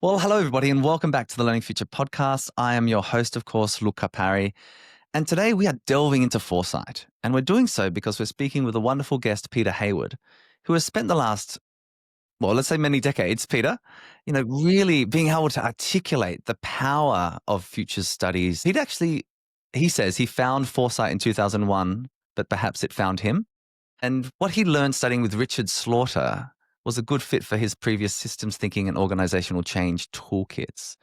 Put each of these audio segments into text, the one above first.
Well, hello, everybody, and welcome back to the Learning Future podcast. I am your host, of course, Louka, Parry. And today we are delving into foresight. And we're doing so because we're speaking with a wonderful guest, Peter Hayward, who has spent the last, well, let's say many decades, Peter, really being able to articulate the power of futures studies. He says he found foresight in 2001, but perhaps it found him. And what he learned studying with Richard Slaughter was a good fit for his previous systems thinking and organizational change toolkits.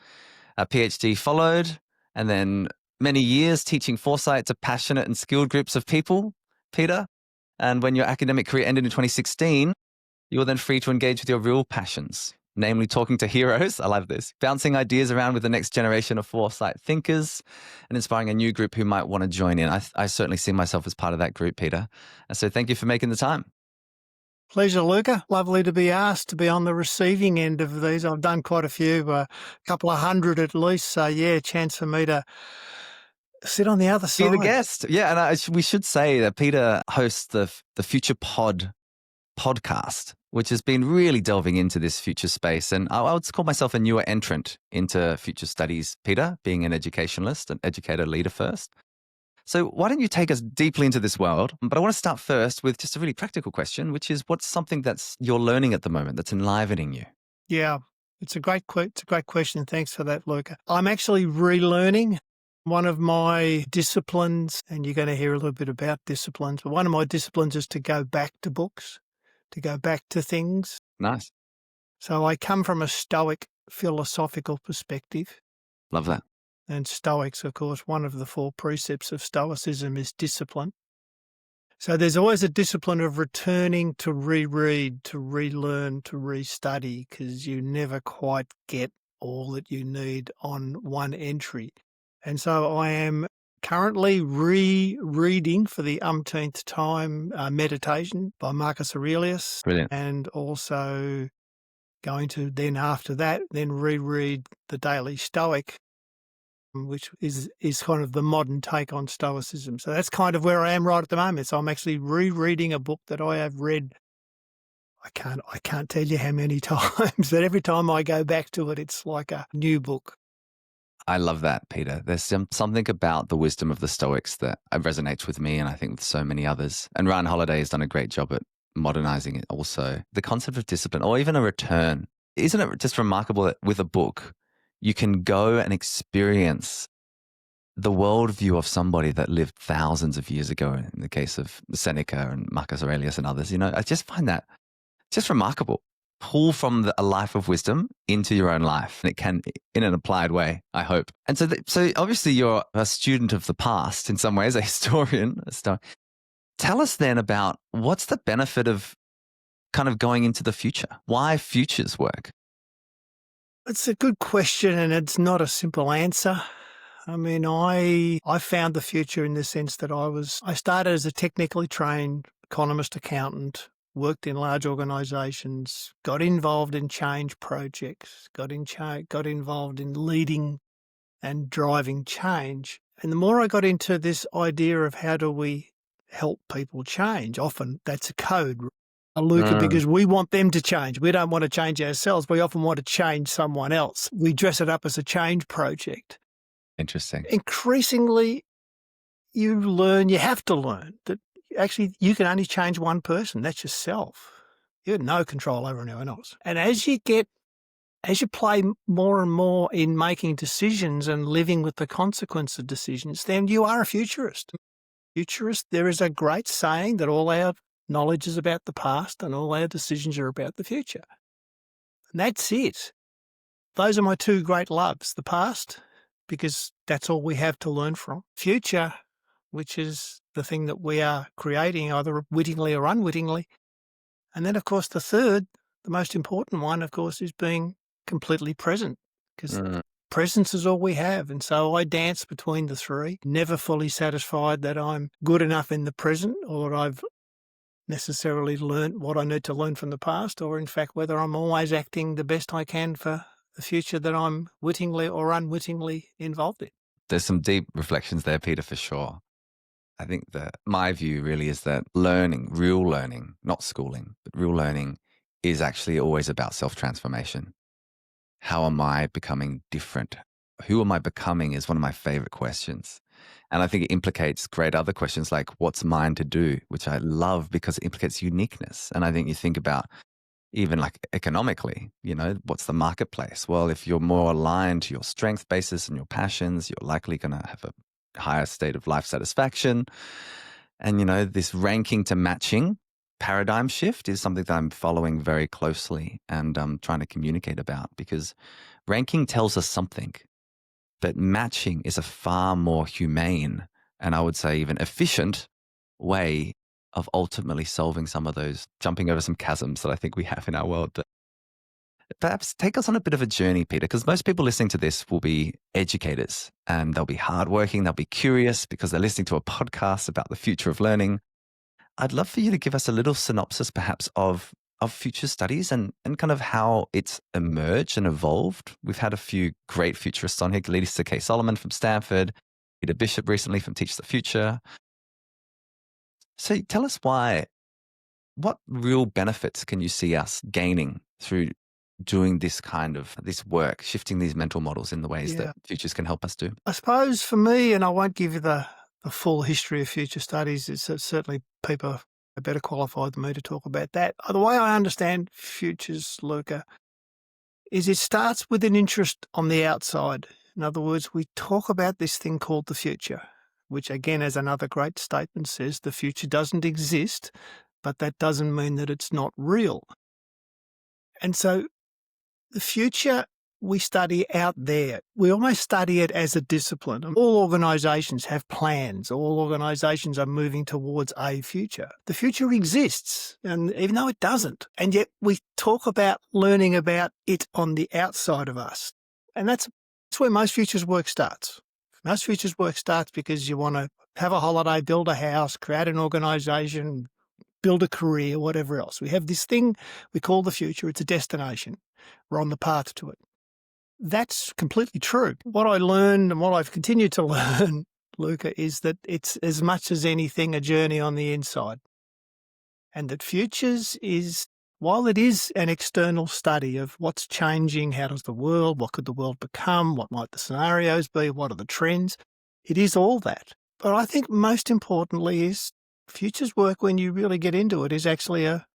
A PhD followed, and then many years teaching foresight to passionate and skilled groups of people, Peter. And when your academic career ended in 2016, you were then free to engage with your real passions, namely talking to heroes, I love this, bouncing ideas around with the next generation of foresight thinkers and inspiring a new group who might want to join in. I certainly see myself as part of that group, Peter. And so thank you for making the time. Pleasure, Louka. Lovely to be asked to be on the receiving end of these. I've done quite a few, a couple of hundred at least. So, yeah, chance for me to sit on the other side. Be the guest. Yeah, and we should say that Peter hosts the Future Pod podcast, which has been really delving into this future space. And I would call myself a newer entrant into future studies, Peter, being an educationalist, an educator leader first. So why don't you take us deeply into this world? But I want to start first with just a really practical question, which is what's something that's you're learning at the moment that's enlivening you? Yeah, it's a great question. Thanks for that, Louka. I'm actually relearning one of my disciplines, and you're going to hear a little bit about disciplines, but one of my disciplines is to go back to books, to go back to things. Nice. So I come from a Stoic philosophical perspective. Love that. And Stoics, of course, one of the 4 precepts of Stoicism is discipline. So there's always a discipline of returning to reread, to relearn, to restudy, because you never quite get all that you need on one entry. And so I am currently rereading for the umpteenth time Meditation by Marcus Aurelius. Brilliant. And also going to then after that, then reread the Daily Stoic, which is kind of the modern take on Stoicism. So that's kind of where I am right at the moment. So I'm actually rereading a book that I have read, I can't tell you how many times, but every time I go back to it, it's like a new book. I love that, Peter. There's something about the wisdom of the Stoics that resonates with me and I think with so many others. And Ryan Holiday has done a great job at modernizing it also. The concept of discipline or even a return. Isn't it just remarkable that with a book, you can go and experience the worldview of somebody that lived thousands of years ago, in the case of Seneca and Marcus Aurelius and others. I just find that just remarkable. Pull from a life of wisdom into your own life. And it can, in an applied way, I hope. And so obviously you're a student of the past in some ways, a historian. Tell us then about what's the benefit of kind of going into the future? Why futures work? It's a good question, and it's not a simple answer. I mean, I found the future in the sense that I started as a technically trained economist, accountant, worked in large organizations, got involved in change projects, got involved in leading and driving change. And the more I got into this idea of how do we help people change, often that's a code, Louka, because we want them to change. We don't want to change ourselves. We often want to change someone else. We dress it up as a change project. Interesting. Increasingly, you have to learn that actually you can only change one person. That's yourself. You have no control over anyone else. And as you play more and more in making decisions and living with the consequence of decisions, then you are a futurist. There is a great saying that all our knowledge is about the past and all our decisions are about the future. And that's it. Those are my 2 great loves, the past, because that's all we have to learn from. Future, which is the thing that we are creating either wittingly or unwittingly. And then, of course, the third, the most important one, of course, is being completely present, because presence is all we have. And so I dance between the 3, never fully satisfied that I'm good enough in the present or that I've necessarily learned what I need to learn from the past, or in fact whether I'm always acting the best I can for the future that I'm wittingly or unwittingly involved in. There's some deep reflections there, Peter, for sure. I think that my view really is that learning, real learning, not schooling, but real learning is actually always about self-transformation. how am I becoming different? Who am I becoming is one of my favorite questions. And I think it implicates great other questions like what's mine to do, which I love because it implicates uniqueness. And I think you think about even like economically, what's the marketplace? Well, if you're more aligned to your strength basis and your passions, you're likely going to have a higher state of life satisfaction. And, this ranking to matching paradigm shift is something that I'm following very closely and trying to communicate about, because ranking tells us something, but matching is a far more humane and I would say even efficient way of ultimately solving some of those, jumping over some chasms that I think we have in our world. But perhaps take us on a bit of a journey, Peter, because most people listening to this will be educators and they'll be hardworking, they'll be curious because they're listening to a podcast about the future of learning. I'd love for you to give us a little synopsis perhaps of future studies and kind of how it's emerged and evolved. We've had a few great futurists on here, Lisa K. Solomon from Stanford, Peter Bishop recently from Teach the Future. So tell us what real benefits can you see us gaining through doing this work, shifting these mental models in the ways that futures can help us do? I suppose for me, and I won't give you the full history of future studies, it's certainly people are better qualified than me to talk about that. The way I understand futures, Louka, is it starts with an interest on the outside. In other words, we talk about this thing called the future, which again, as another great statement says, the future doesn't exist, but that doesn't mean that it's not real. And so the future we study out there. We almost study it as a discipline. All organisations have plans. All organisations are moving towards a future. The future exists, and even though it doesn't. And yet we talk about learning about it on the outside of us. And that's where most futures work starts. Most futures work starts because you want to have a holiday, build a house, create an organisation, build a career, whatever else. We have this thing we call the future. It's a destination. We're on the path to it. That's completely true. What I learned and what I've continued to learn, Louka, is that it's as much as anything a journey on the inside. And that futures is, while it is an external study of what's changing, how does the world, what could the world become, what might the scenarios be, what are the trends, it is all that. But I think most importantly is futures work, when you really get into it, is actually a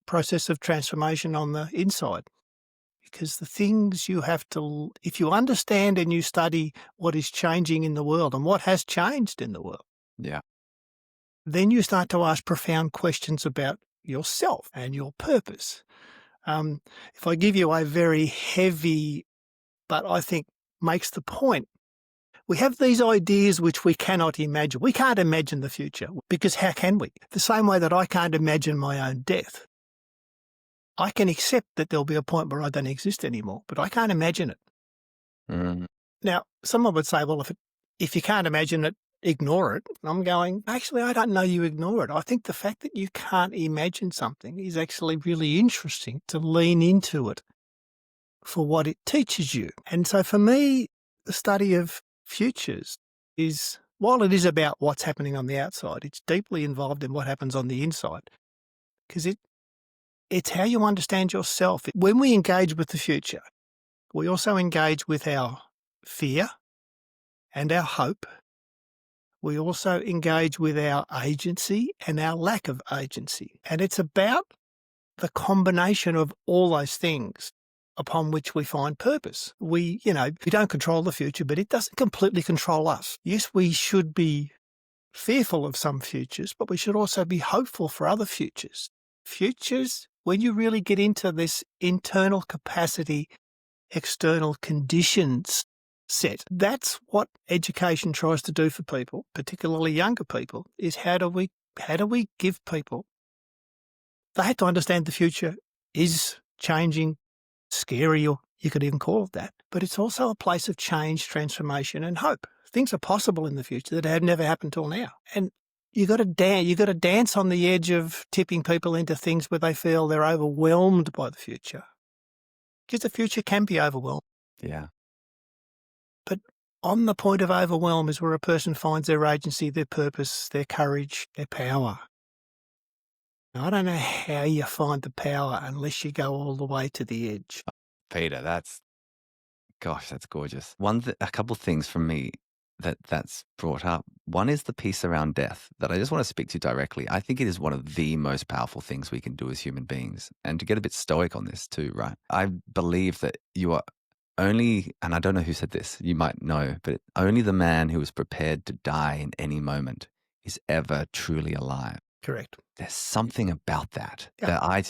process of transformation on the inside. Because the things you have to, if you understand and you study what is changing in the world and what has changed in the world, then you start to ask profound questions about yourself and your purpose. If I give you a very heavy, but I think makes the point, we have these ideas which we cannot imagine. We can't imagine the future because how can we? The same way that I can't imagine my own death. I can accept that there'll be a point where I don't exist anymore, but I can't imagine it. Mm. Now, someone would say, well, if you can't imagine it, ignore it. And I'm going, actually, I don't know you ignore it. I think the fact that you can't imagine something is actually really interesting to lean into it for what it teaches you. And so for me, the study of futures is, while it is about what's happening on the outside, it's deeply involved in what happens on the inside, because it's how you understand yourself. When we engage with the future, we also engage with our fear and our hope. We also engage with our agency and our lack of agency. And it's about the combination of all those things upon which we find purpose. We don't control the future, but it doesn't completely control us. Yes, we should be fearful of some futures, but we should also be hopeful for other futures. Futures, when you really get into this internal capacity, external conditions set, that's what education tries to do for people, particularly younger people, is how do we give people, they have to understand the future is changing, scary, or you could even call it that, but it's also a place of change, transformation and hope. Things are possible in the future that have never happened till now. And you got to dance on the edge of tipping people into things where they feel they're overwhelmed by the future. Because the future can be overwhelmed. Yeah. But on the point of overwhelm is where a person finds their agency, their purpose, their courage, their power. Now, I don't know how you find the power unless you go all the way to the edge. Peter, that's Gosh, that's gorgeous. A couple of things from me that's brought up. One is the piece around death that I just want to speak to directly. I think it is one of the most powerful things we can do as human beings. And to get a bit stoic on this too, right? I believe that you are only, and I don't know who said this, you might know, but only the man who is prepared to die in any moment is ever truly alive. Correct. There's something about that Yeah.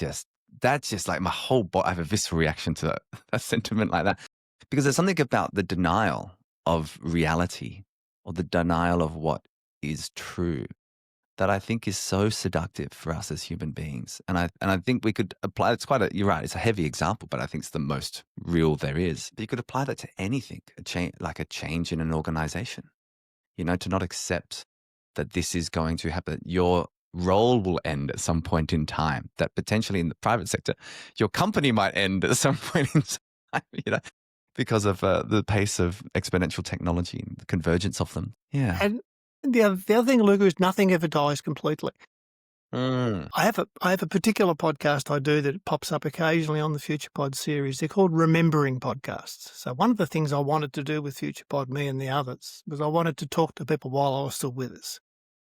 that's just like my whole body. I have a visceral reaction to a sentiment like that because there's something about the denial of reality or the denial of what is true that I think is so seductive for us as human beings. And I think we could apply, you're right, it's a heavy example, but I think it's the most real there is. But you could apply that to anything, like a change in an organization, to not accept that this is going to happen. Your role will end at some point in time, that potentially in the private sector, your company might end at some point in time, because of the pace of exponential technology and the convergence of them. Yeah. And the other thing, Louka, is nothing ever dies completely. Mm. I have a particular podcast I do that pops up occasionally on the FuturePod series. They're called Remembering Podcasts. So one of the things I wanted to do with FuturePod, me and the others, was I wanted to talk to people while I was still with us.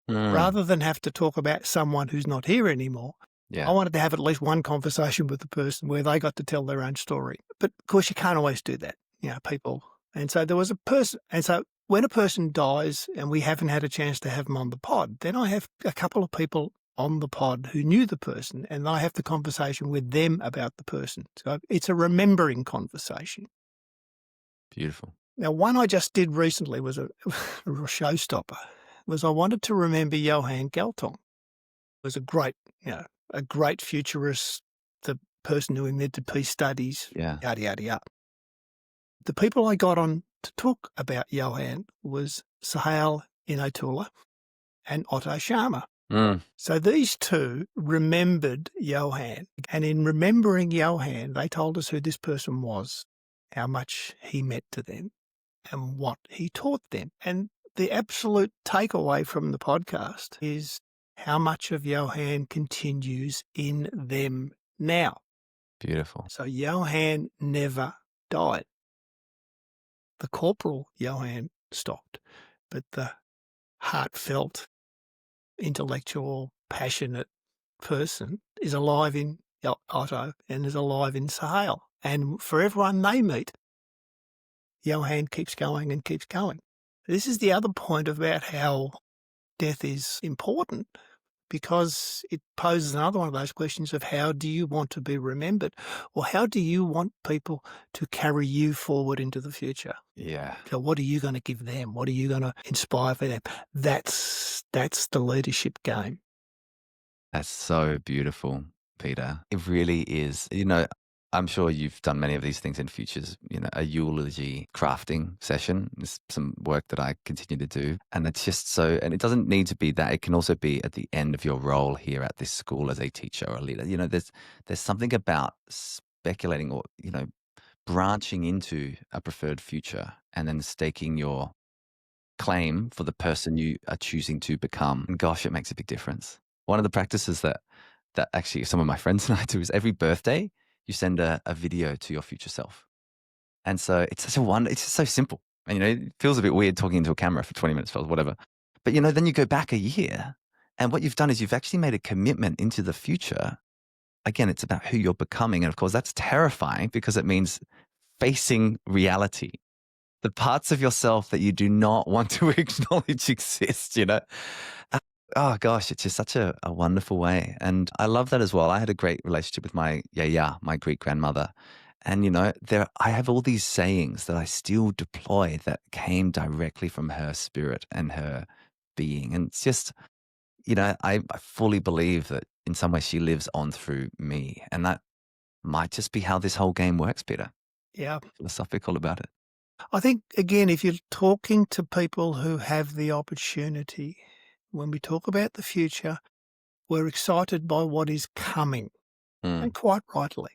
Rather than have to talk about someone who's not here anymore, Yeah. I wanted to have at least one conversation with the person where they got to tell their own story. But of course, you can't always do that, people. And so there was a person. And so when a person dies and we haven't had a chance to have them on the pod, then I have a couple of people on the pod who knew the person, and I have the conversation with them about the person. So it's a remembering conversation. Beautiful. Now, one I just did recently was a real showstopper. I wanted to remember Johann Galtung. Was a great futurist, the person who invented peace studies, Yeah. yada, yada, yada. The people I got on to talk about Johann was Sahel Inotula and Otto Scharmer. So these two remembered Johann, and in remembering Johann, they told us who this person was, how much he meant to them, and what he taught them. And the absolute takeaway from the podcast is how much of Johann continues in them now. Beautiful. So Johann never died. The corporal Johann stopped, but the heartfelt, intellectual, passionate person is alive in Otto and is alive in Sahel. And for everyone they meet, Johann keeps going and keeps going. This is the other point about how death is important, because it poses another one of those questions of how do you want to be remembered, or how do you want people to carry you forward into the future? Yeah. So what are you going to give them? What are you going to inspire for them? That's the leadership game. That's so beautiful, Peter. It really is. I'm sure you've done many of these things in futures, a eulogy crafting session is some work that I continue to do. And it's just and it doesn't need to be that. It can also be at the end of your role here at this school as a teacher or a leader. There's something about speculating or, branching into a preferred future and then staking your claim for the person you are choosing to become. And gosh, it makes a big difference. One of the practices that actually some of my friends and I do is every birthday, you send a video to your future self. And so it's it's just so simple. And, it feels a bit weird talking into a camera for 20 minutes or whatever. But, then you go back a year and what you've done is you've actually made a commitment into the future. Again, it's about who you're becoming. And of course, that's terrifying because it means facing reality. The parts of yourself that you do not want to acknowledge exist, Oh gosh, it's just such a wonderful way. And I love that as well. I had a great relationship with my my Greek grandmother. And, I have all these sayings that I still deploy that came directly from her spirit and her being. And it's just, I fully believe that in some way she lives on through me. And that might just be how this whole game works, Peter. Yeah. Philosophical about it. I think, again, if you're talking to people who have the opportunity, when we talk about the future, we're excited by what is coming, and quite rightly.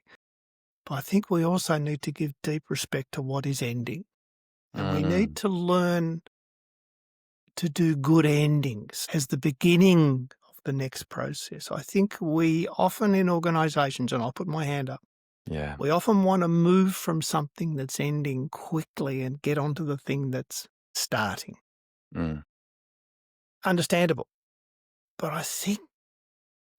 But I think we also need to give deep respect to what is ending. And we need to learn to do good endings as the beginning of the next process. I think we often in organisations, and I'll put my hand up, Yeah. We often want to move from something that's ending quickly and get onto the thing that's starting. Mm. Understandable. But I think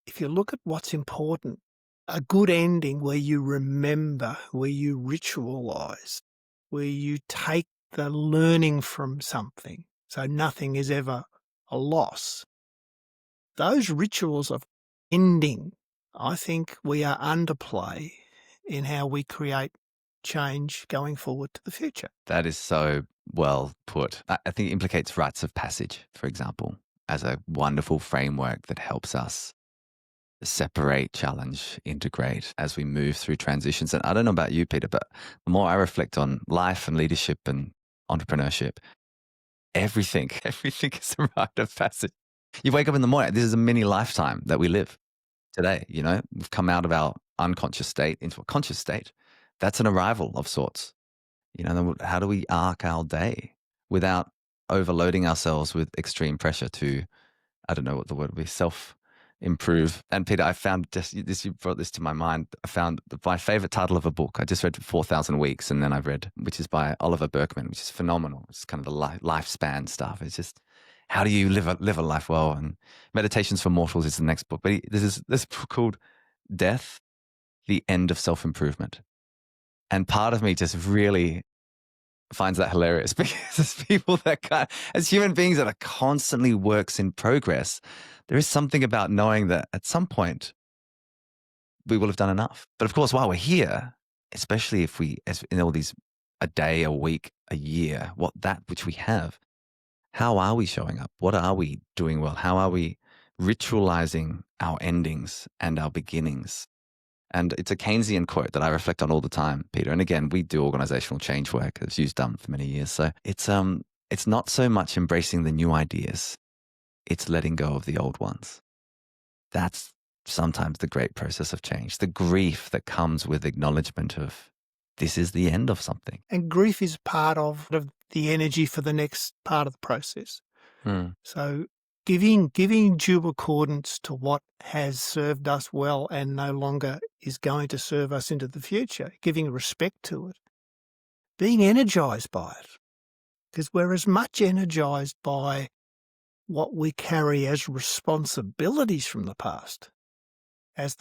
if you look at what's important, a good ending where you remember, where you ritualize, where you take the learning from something, so nothing is ever a loss. Those rituals of ending, I think we are underplay in how we create change going forward to the future. That is so well put. I think it implicates rites of passage, for example, as a wonderful framework that helps us separate, challenge, integrate as we move through transitions. And I don't know about you, Peter, but the more I reflect on life and leadership and entrepreneurship, everything is a rite of passage. You wake up in the morning, this is a mini lifetime that we live today. We've come out of our unconscious state into a conscious state. That's an arrival of sorts. Then how do we arc our day without overloading ourselves with extreme pressure to, I don't know what the word would be, self-improve? And Peter, I found this, you brought this to my mind. I found my favorite title of a book. I just read 4,000 Weeks, and then I read, which is by Oliver Berkman, which is phenomenal. It's kind of the lifespan stuff. It's just, how do you live a life well? And Meditations for Mortals is the next book. But there's this book called Death, the End of Self-Improvement. And part of me just really finds that hilarious because as people as human beings that are constantly works in progress, there is something about knowing that at some point we will have done enough. But of course, while we're here, especially if as in all these, a day, a week, a year, that which we have, how are we showing up? What are we doing well? How are we ritualizing our endings and our beginnings? And it's a Keynesian quote that I reflect on all the time, Peter. And again, we do organizational change work, as you've done for many years. So it's not so much embracing the new ideas, it's letting go of the old ones. That's sometimes the great process of change, the grief that comes with acknowledgement of this is the end of something. And grief is part of the energy for the next part of the process. So giving due accordance to what has served us well and no longer is going to serve us into the future, giving respect to it, being energized by it, because we're as much energized by what we carry as responsibilities from the past as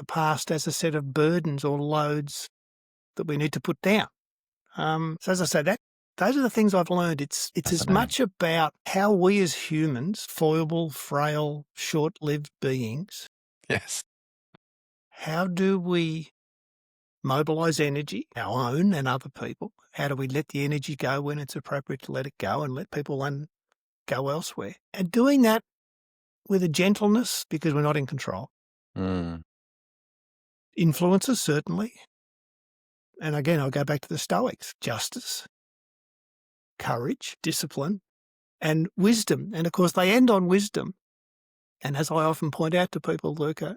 a set of burdens or loads that we need to put down. So as I say, those are the things I've learned. It's as much about how we as humans, foible, frail, short-lived beings, yes, how do we mobilize energy, our own and other people? How do we let the energy go when it's appropriate to let it go and let people go elsewhere? And doing that with a gentleness because we're not in control. Influences, certainly. And again, I'll go back to the Stoics: justice, courage, discipline, and wisdom. And of course, they end on wisdom. And as I often point out to people, Louka,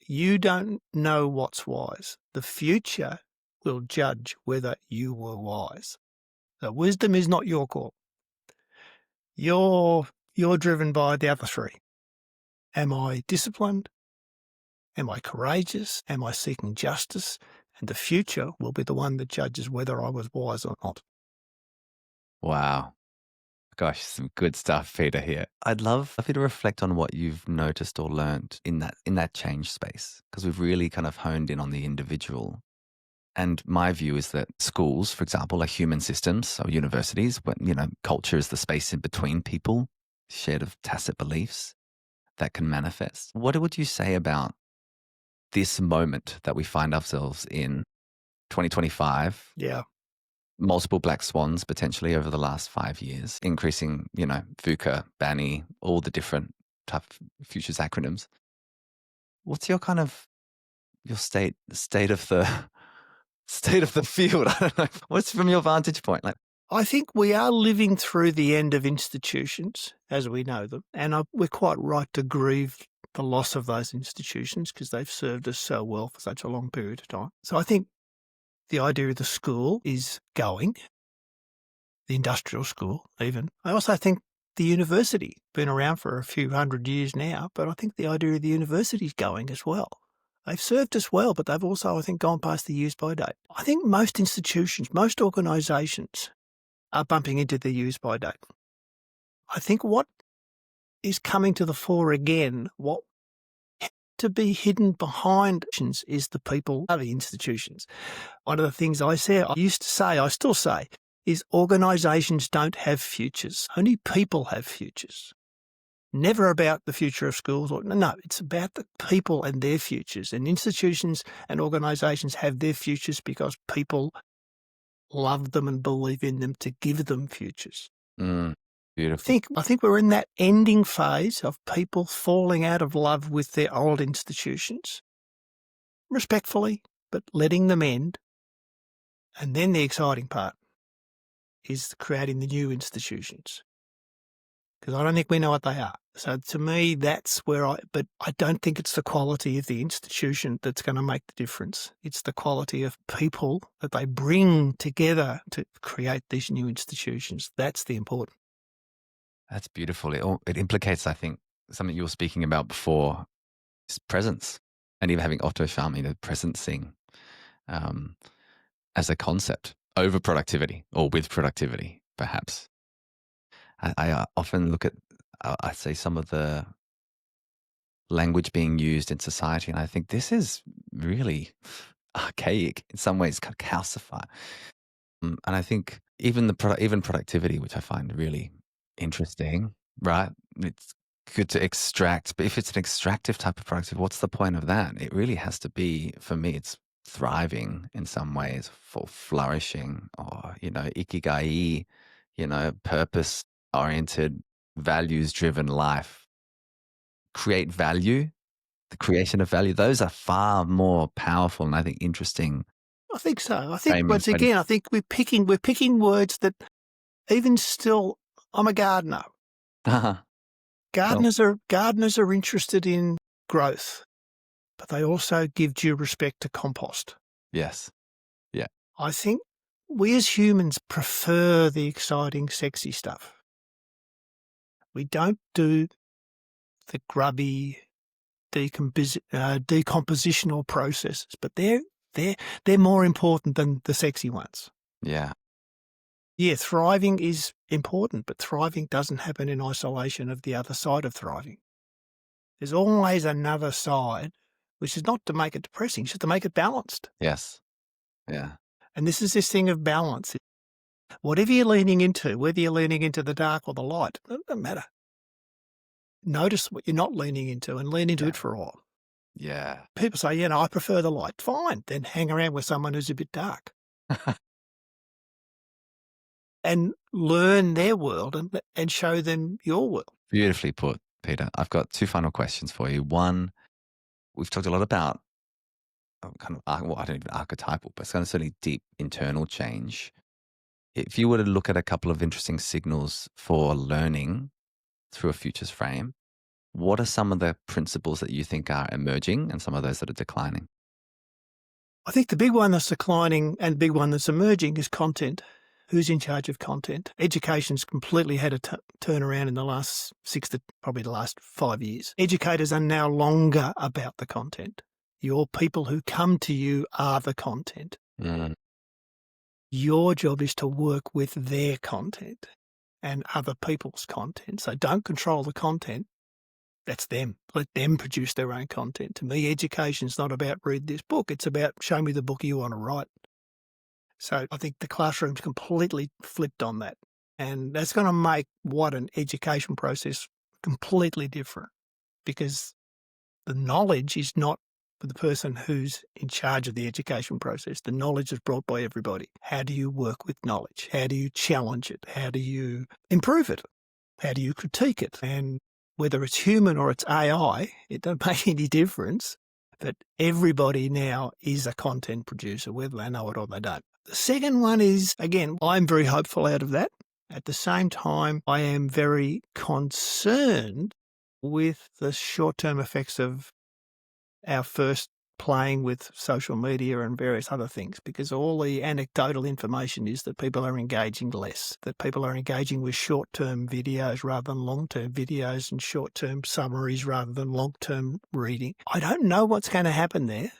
you don't know what's wise. The future will judge whether you were wise. So wisdom is not your call. You're driven by the other three. Am I disciplined? Am I courageous? Am I seeking justice? And the future will be the one that judges whether I was wise or not. Wow. Gosh, some good stuff, Peter, here. I'd love you to reflect on what you've noticed or learned in that change space, because we've really kind of honed in on the individual. And my view is that schools, for example, are human systems, so universities, but culture is the space in between people, shared of tacit beliefs that can manifest. What would you say about this moment that we find ourselves in 2025? Yeah. Multiple black swans potentially over the last 5 years, increasing, VUCA, BANI, all the different type of futures acronyms. What's your state of the field? I don't know. What's from your vantage point? I think we are living through the end of institutions as we know them, and we're quite right to grieve the loss of those institutions because they've served us so well for such a long period of time. So I think the idea of the school is going, the industrial school even. I also think the university, been around for a few hundred years now, but I think the idea of the university is going as well. They've served us well, but they've also, I think, gone past the use-by date. I think most institutions, most organisations are bumping into the use-by date. I think what is coming to the fore again, what to be hidden behind is the people of the institutions. One of the things I used to say, I still say, is organisations don't have futures. Only people have futures. Never about the future of schools. No, it's about the people and their futures. And institutions and organisations have their futures because people love them and believe in them to give them futures. Beautiful. I think we're in that ending phase of people falling out of love with their old institutions, respectfully, but letting them end. And then the exciting part is creating the new institutions, because I don't think we know what they are. So to me, that's where but I don't think it's the quality of the institution that's going to make the difference. It's the quality of people that they bring together to create these new institutions. That's the important. That's beautiful. It implicates, I think, something you were speaking about before, is presence, and even having Otto Scharmer, presencing as a concept over productivity or with productivity, perhaps. I often look at, I say, some of the language being used in society, and I think this is really archaic in some ways, kind of calcified. And I think even productivity, which I find really interesting, right? It's good to extract, but if it's an extractive type of productivity, what's the point of that? It really has to be, for me, it's thriving in some ways, for flourishing, or, ikigai, purpose-oriented, values-driven life. Create value, the creation of value, those are far more powerful and I think interesting. I think so. I think once again, I think we're picking words that even still, I'm a gardener. Gardeners are interested in growth, but they also give due respect to compost. Yes. Yeah. I think we as humans prefer the exciting, sexy stuff. We don't do the grubby decompositional processes, but they're more important than the sexy ones. Yeah. Yeah, thriving is important, but thriving doesn't happen in isolation of the other side of thriving. There's always another side, which is not to make it depressing, it's just to make it balanced. Yes. Yeah. And this is this thing of balance. Whatever you're leaning into, whether you're leaning into the dark or the light, it doesn't matter. Notice what you're not leaning into and lean into it for a while. Yeah. People say, I prefer the light. Fine, then hang around with someone who's a bit dark. And learn their world and show them your world. Beautifully put, Peter. I've got two final questions for you. One, we've talked a lot about kind of, I don't even archetypal, but it's kind of certainly deep internal change. If you were to look at a couple of interesting signals for learning through a futures frame, what are some of the principles that you think are emerging and some of those that are declining? I think the big one that's declining and the big one that's emerging is content. Who's in charge of content? Education's completely had a turnaround in the last probably the last 5 years. Educators are now longer about the content. Your people who come to you are the content. Your job is to work with their content and other people's content. So don't control the content. That's them. Let them produce their own content. To me, education's not about read this book. It's about show me the book you want to write. So I think the classroom's completely flipped on that. And that's going to make what an education process completely different, because the knowledge is not for the person who's in charge of the education process. The knowledge is brought by everybody. How do you work with knowledge? How do you challenge it? How do you improve it? How do you critique it? And whether it's human or it's AI, it doesn't make any difference. But everybody now is a content producer, whether they know it or they don't. The second one is, again, I'm very hopeful out of that. At the same time, I am very concerned with the short-term effects of our first playing with social media and various other things, because all the anecdotal information is that people are engaging less, that people are engaging with short-term videos rather than long-term videos and short-term summaries rather than long-term reading. I don't know what's going to happen there.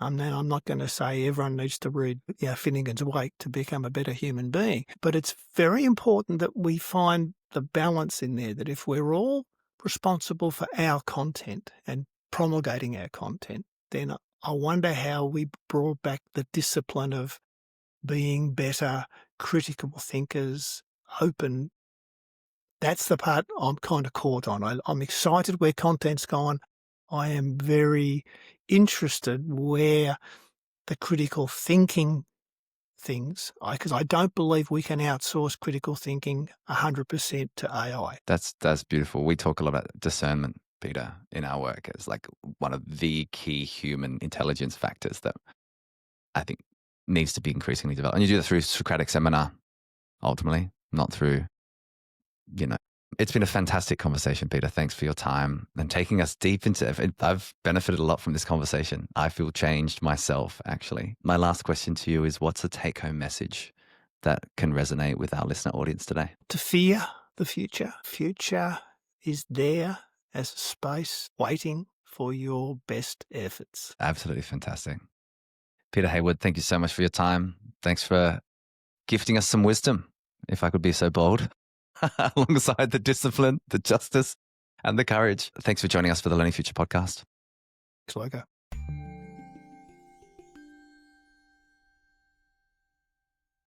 I'm not going to say everyone needs to read Finnegan's Wake to become a better human being, but it's very important that we find the balance in there, that if we're all responsible for our content and promulgating our content, then I wonder how we brought back the discipline of being better, critical thinkers, open. That's the part I'm kind of caught on. I'm excited where content's gone. I am very interested where the critical thinking things, because I don't believe we can outsource critical thinking 100% to AI. That's beautiful. We talk a lot about discernment, Peter, in our work as like one of the key human intelligence factors that I think needs to be increasingly developed. And you do that through Socratic seminar, ultimately, not through, It's been a fantastic conversation, Peter. Thanks for your time and taking us deep into it. I've benefited a lot from this conversation. I feel changed myself, actually. My last question to you is, what's a take-home message that can resonate with our listener audience today? To fear the future. Future is there as a space waiting for your best efforts. Absolutely fantastic. Peter Hayward, thank you so much for your time. Thanks for gifting us some wisdom, if I could be so bold, alongside the discipline, the justice, and the courage. Thanks for joining us for the Learning Future podcast. Thanks, Louka.